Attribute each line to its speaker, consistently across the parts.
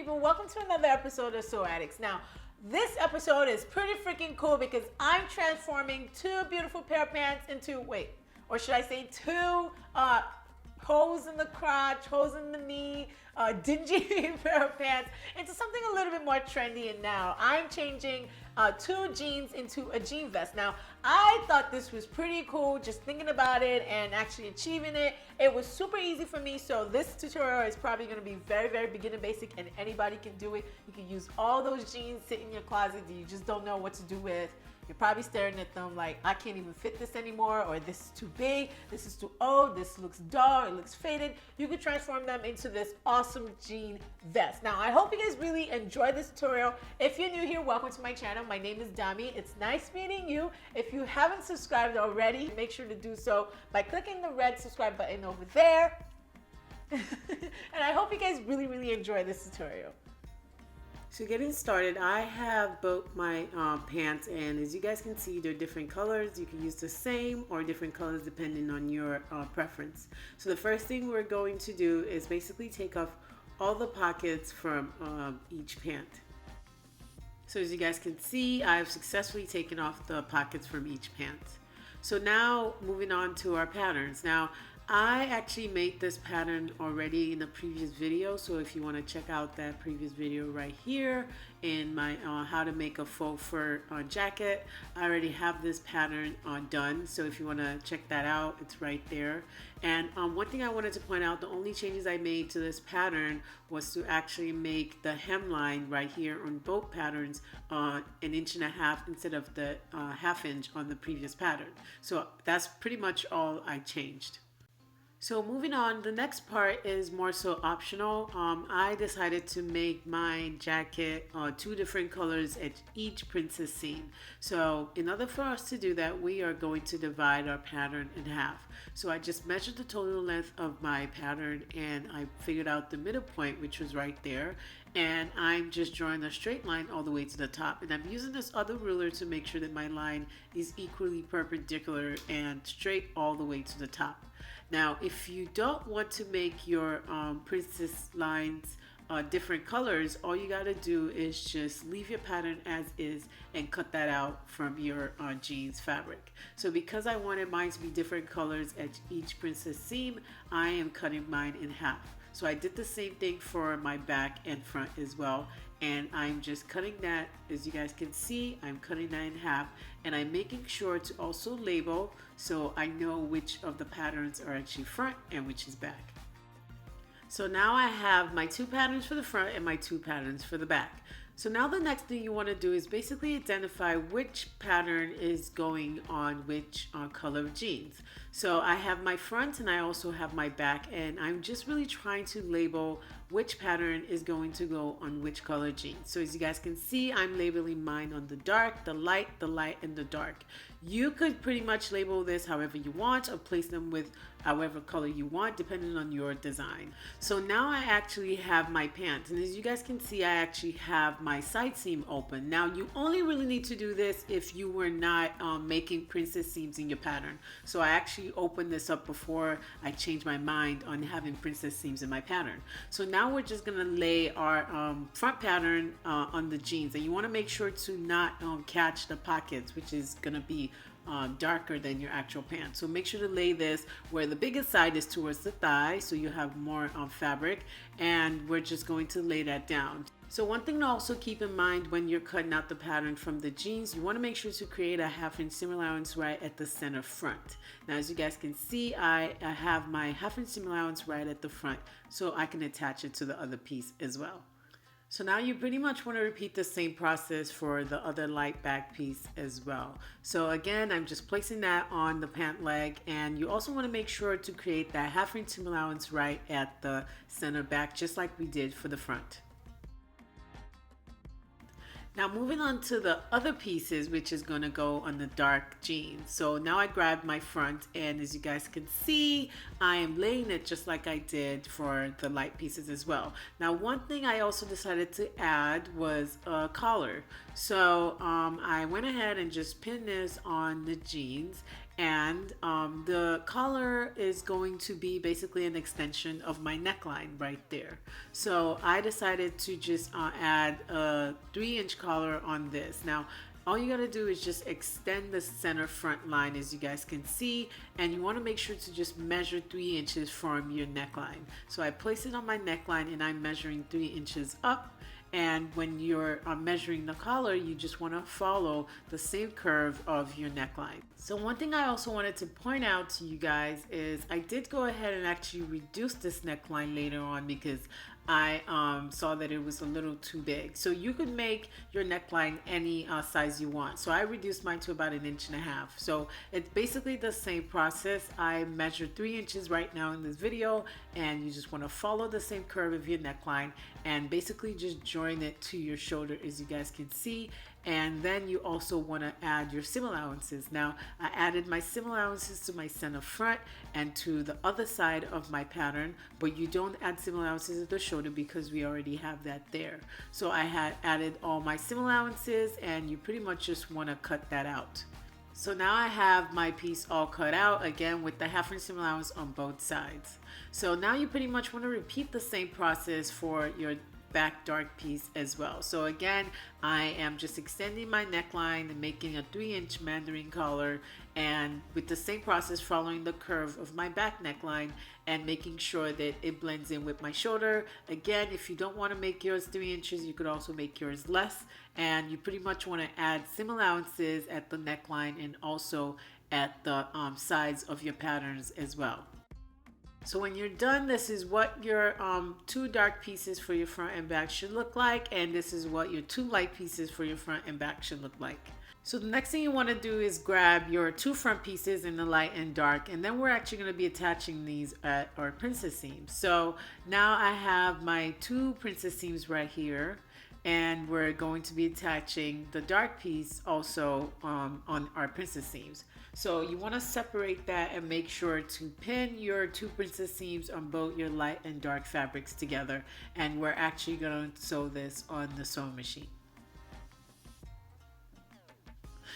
Speaker 1: people, welcome to another episode of Sew Addicts. Now, this episode is pretty freaking cool because I'm transforming two beautiful pair of pants into, or should I say two holes in the crotch, holes in the knee, dingy pair of pants into something a little bit more trendy. And now I'm changing two jeans into a jean vest. Now, I thought this was pretty cool, just thinking about it and actually achieving it. It was super easy for me, so this tutorial is probably going to be very, very beginner basic and anybody can do it. You can use all those jeans sit in your closet that you just don't know what to do with. You're probably staring at them like, I can't even fit this anymore, or this is too big, this is too old, this looks dull, it looks faded. You can transform them into this awesome jean vest. Now, I hope you guys really enjoy this tutorial. If you're new here, welcome to my channel. My name is Dami. It's nice meeting you. If you haven't subscribed already, make sure to do so by clicking the red subscribe button over there. And I hope you guys really, really enjoy this tutorial.
Speaker 2: So getting started, I have both my pants, and as you guys can see, they're different colors. You can use the same or different colors depending on your preference. So the first thing we're going to do is basically take off all the pockets from each pant. So as you guys can see, I've successfully taken off the pockets from each pant. So now moving on to our patterns. Now, I actually made this pattern already in a previous video, so if you want to check out that previous video right here in my how to make a faux fur jacket, I already have this pattern done, so if you want to check that out, it's right there. And one thing I wanted to point out, the only changes I made to this pattern was to actually make the hemline right here on both patterns 1.5 inches instead of the ½ inch on the previous pattern. So that's pretty much all I changed. So moving on, the next part is more so optional. I decided to make my jacket two different colors at each princess seam. So in order for us to do that, we are going to divide our pattern in half. So I just measured the total length of my pattern and I figured out the middle point, which was right there. And I'm just drawing a straight line all the way to the top. And I'm using this other ruler to make sure that my line is equally perpendicular and straight all the way to the top. Now, if you don't want to make your princess lines different colors, all you got to do is just leave your pattern as is and cut that out from your jeans fabric. So because I wanted mine to be different colors at each princess seam, I am cutting mine in half. So I did the same thing for my back and front as well. And I'm just cutting that, as you guys can see, I'm cutting that in half. And I'm making sure to also label so I know which of the patterns are actually front and which is back. So now I have my two patterns for the front and my two patterns for the back. So now the next thing you want to do is basically identify which pattern is going on which color of jeans. So I have my front and I also have my back, and I'm just really trying to label which pattern is going to go on which color jeans. So as you guys can see, I'm labeling mine on the dark, the light, and the dark. You could pretty much label this however you want or place them with however color you want depending on your design. So now I actually have my pants, and as you guys can see, I actually have my side seam open. Now you only really need to do this if you were not making princess seams in your pattern. So I actually opened this up before I changed my mind on having princess seams in my pattern. So now we're just gonna lay our front pattern on the jeans, and you want to make sure to not catch the pockets, which is gonna be darker than your actual pants. So make sure to lay this where the biggest side is towards the thigh, so you have more fabric, and we're just going to lay that down. So one thing to also keep in mind when you're cutting out the pattern from the jeans, you want to make sure to create a ½ inch seam allowance right at the center front. Now as you guys can see, I have my ½ inch seam allowance right at the front, so I can attach it to the other piece as well. So now you pretty much want to repeat the same process for the other light back piece as well. So again, I'm just placing that on the pant leg, and you also want to make sure to create that ½ inch seam allowance right at the center back, just like we did for the front. Now moving on to the other pieces, which is going to go on the dark jeans. So now I grabbed my front, and as you guys can see, I am laying it just like I did for the light pieces as well. Now one thing I also decided to add was a collar. So I went ahead and just pinned this on the jeans, and the collar is going to be basically an extension of my neckline right there. So I decided to just add a 3-inch collar on this. Now all you gotta do is just extend the center front line, as you guys can see, and you want to make sure to just measure 3 inches from your neckline. So I place it on my neckline and I'm measuring 3 inches up. And when you're measuring the collar, you just want to follow the same curve of your neckline. So one thing I also wanted to point out to you guys is I did go ahead and actually reduce this neckline later on because I saw that it was a little too big. So you could make your neckline any size you want. So I reduced mine to about 1.5 inches. So it's basically the same process. I measured 3 inches right now in this video, and you just want to follow the same curve of your neckline and basically just join it to your shoulder, as you guys can see. And then you also want to add your seam allowances. Now I added my seam allowances to my center front and to the other side of my pattern, but you don't add seam allowances at the shoulder because we already have that there. So I had added all my seam allowances, and you pretty much just want to cut that out. So now I have my piece all cut out, again with the 1/2 inch seam allowance on both sides. So now you pretty much want to repeat the same process for your back dark piece as well. So again, I am just extending my neckline and making a 3-inch mandarin collar, and with the same process following the curve of my back neckline and making sure that it blends in with my shoulder. Again, if you don't want to make yours 3 inches, you could also make yours less, and you pretty much want to add seam allowances at the neckline and also at the sides of your patterns as well. So when you're done, this is what your 2 dark pieces for your front and back should look like, and this is what your 2 light pieces for your front and back should look like. So the next thing you want to do is grab your 2 front pieces in the light and dark, and then we're actually going to be attaching these at our princess seams. So now I have my 2 princess seams right here, and we're going to be attaching the dark piece also on our princess seams. So you want to separate that and make sure to pin your 2 princess seams on both your light and dark fabrics together, and we're actually going to sew this on the sewing machine.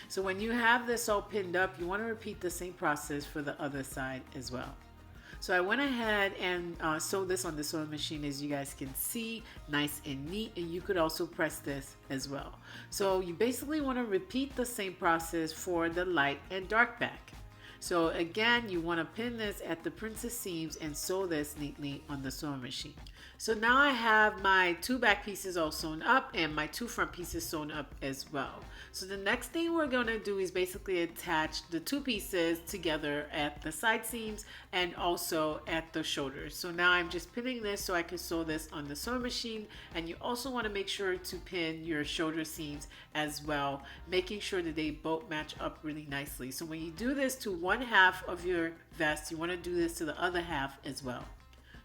Speaker 2: So when you have this all pinned up, you want to repeat the same process for the other side as well. So I went ahead and sewed this on the sewing machine, as you guys can see, nice and neat, and you could also press this as well. So you basically want to repeat the same process for the light and dark back. So again, you want to pin this at the princess seams and sew this neatly on the sewing machine. So now I have my 2 back pieces all sewn up and my 2 front pieces sewn up as well. So the next thing we're going to do is basically attach the 2 pieces together at the side seams and also at the shoulders. So now I'm just pinning this so I can sew this on the sewing machine, and you also want to make sure to pin your shoulder seams as well, making sure that they both match up really nicely. So when you do this to 1/2 of your vest, you want to do this to the other half as well.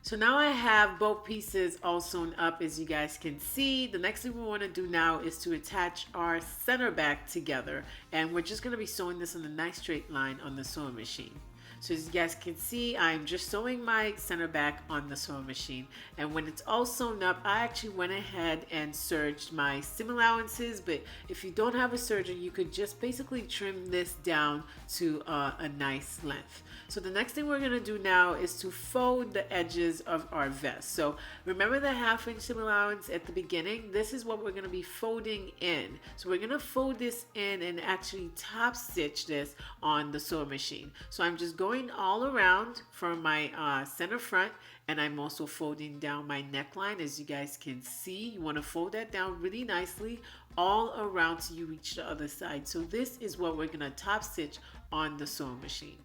Speaker 2: So now I have both pieces all sewn up, as you guys can see. The next thing we want to do now is to attach our center back together, and we're just going to be sewing this in a nice straight line on the sewing machine. So as you guys can see, I'm just sewing my center back on the sewing machine, and when it's all sewn up, I actually went ahead and serged my seam allowances. But if you don't have a serger, you could just basically trim this down to a nice length. So the next thing we're going to do now is to fold the edges of our vest. So remember the 1/2 inch seam allowance at the beginning? This is what we're going to be folding in. So we're going to fold this in and actually top stitch this on the sewing machine. So I'm just going all around from my center front, and I'm also folding down my neckline. As you guys can see, you want to fold that down really nicely all around till you reach the other side. So this is what we're going to top stitch on the sewing machine.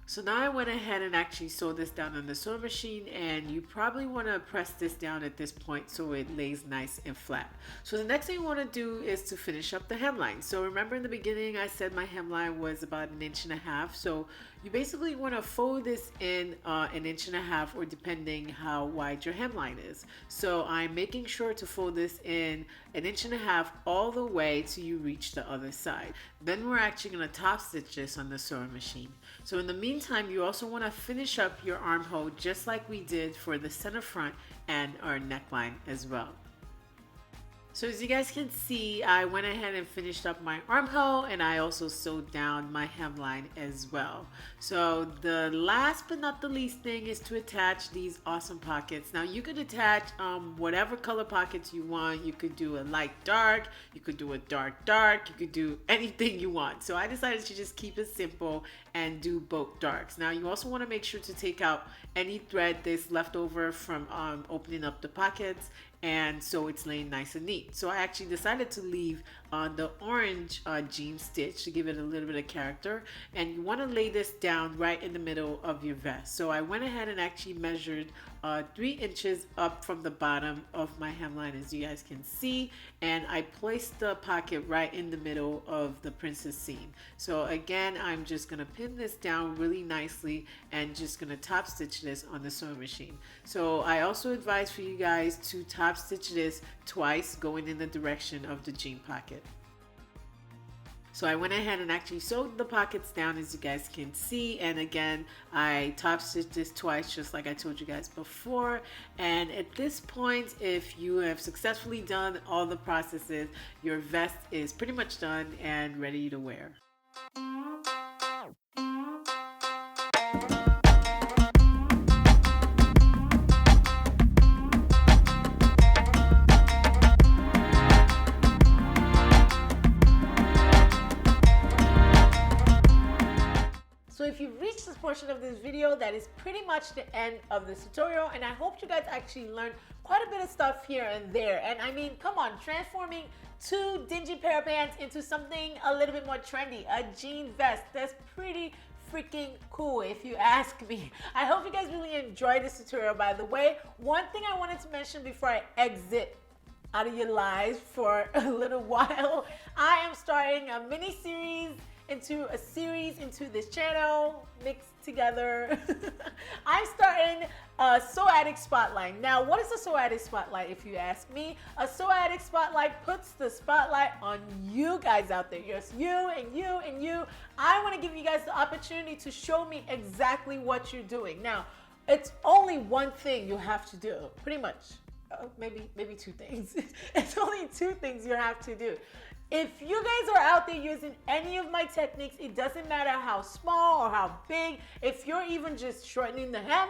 Speaker 2: So now I went ahead and actually sewed this down on the sewing machine, and you probably want to press this down at this point so it lays nice and flat. So the next thing you want to do is to finish up the hemline. So remember in the beginning I said my hemline was about 1.5 inches. So you basically want to fold this in 1.5 inches, or depending how wide your hemline is. So I'm making sure to fold this in 1.5 inches all the way till you reach the other side. Then we're actually going to top stitch this on the sewing machine. So in the meantime, you also want to finish up your armhole just like we did for the center front and our neckline as well. So as you guys can see, I went ahead and finished up my armhole, and I also sewed down my hemline as well. So the last but not the least thing is to attach these awesome pockets. Now you could attach whatever color pockets you want. You could do a light dark, you could do a dark dark, you could do anything you want. So I decided to just keep it simple and do both darks. Now you also want to make sure to take out any thread that's left over from opening up the pockets, and so it's laying nice and neat. So I actually decided to leave the orange jean stitch to give it a little bit of character, and you want to lay this down right in the middle of your vest. So I went ahead and actually measured 3 inches up from the bottom of my hemline, as you guys can see, and I placed the pocket right in the middle of the princess seam. So again, I'm just gonna pin this down really nicely and just gonna top stitch this on the sewing machine. So I also advise for you guys to top stitch this twice, going in the direction of the jean pocket. So I went ahead and actually sewed the pockets down, as you guys can see, and again I top stitched this twice, just like I told you guys before. And at this point, if you have successfully done all the processes, your vest is pretty much done and ready to wear.
Speaker 1: So if you've reached this portion of this video, that is pretty much the end of this tutorial, and I hope you guys actually learned quite a bit of stuff here and there. And I mean, come on, transforming 2 dingy pair of pants into something a little bit more trendy, a jean vest, that's pretty freaking cool if you ask me. I hope you guys really enjoyed this tutorial. By the way, one thing I wanted to mention before I exit out of your lives for a little while, I am starting a mini series into a series into this channel mixed together. I'm starting a Sew Addict Spotlight. Now, what is a Sew Addict Spotlight, if you ask me? A Sew Addict Spotlight puts the spotlight on you guys out there. Yes, you and you and you. I want to give you guys the opportunity to show me exactly what you're doing. Now, it's only one thing you have to do, pretty much. Maybe 2 things. It's only 2 things you have to do. If you guys are out there using any of my techniques, it doesn't matter how small or how big, if you're even just shortening the hem,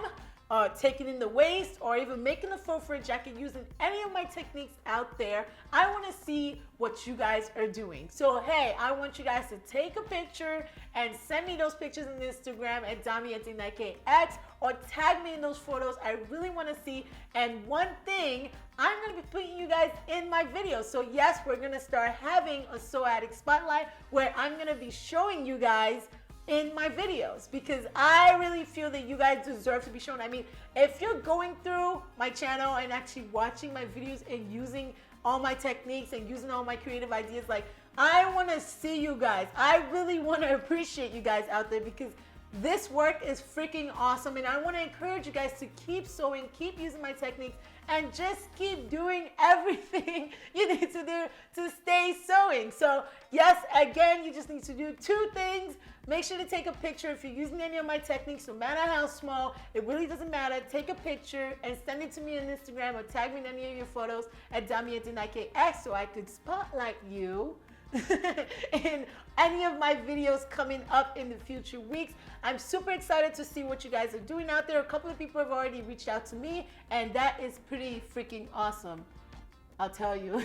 Speaker 1: taking in the waist, or even making a faux fur jacket using any of my techniques out there, I want to see what you guys are doing. So hey, I want you guys to take a picture and send me those pictures on Instagram at dami@dnikex, or tag me in those photos. I really want to see. And one thing, I'm going to be putting you guys in my videos. So yes, we're going to start having a Sew Addict Spotlight where I'm going to be showing you guys in my videos, because I really feel that you guys deserve to be shown. I mean, if you're going through my channel and actually watching my videos and using all my techniques and using all my creative ideas, like, I want to see you guys. I really want to appreciate you guys out there, because this work is freaking awesome, and I want to encourage you guys to keep sewing, keep using my techniques, and just keep doing everything you need to do to stay sewing. So yes, again, you just need to do 2 things. Make sure to take a picture if you're using any of my techniques, no matter how small. It really doesn't matter. Take a picture and send it to me on Instagram, or tag me in any of your photos at dami@dnikex, so I could spotlight you in any of my videos coming up in the future weeks. I'm super excited to see what you guys are doing out there. A couple of people have already reached out to me, and that is pretty freaking awesome, I'll tell you.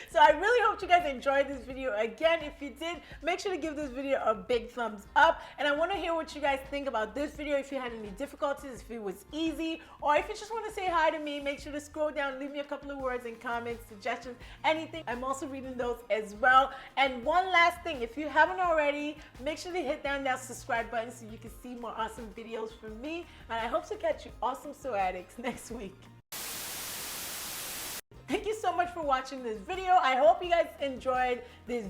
Speaker 1: So I really hope you guys enjoyed this video. Again, if you did, make sure to give this video a big thumbs up. And I want to hear what you guys think about this video. If you had any difficulties, if it was easy, or if you just want to say hi to me, make sure to scroll down, leave me a couple of words and comments, suggestions, anything. I'm also reading those as well. And one last thing, if you haven't already, make sure to hit down that subscribe button so you can see more awesome videos from me. And I hope to catch you awesome Sew Addicts next week. Thank you so much for watching this video. I hope you guys enjoyed this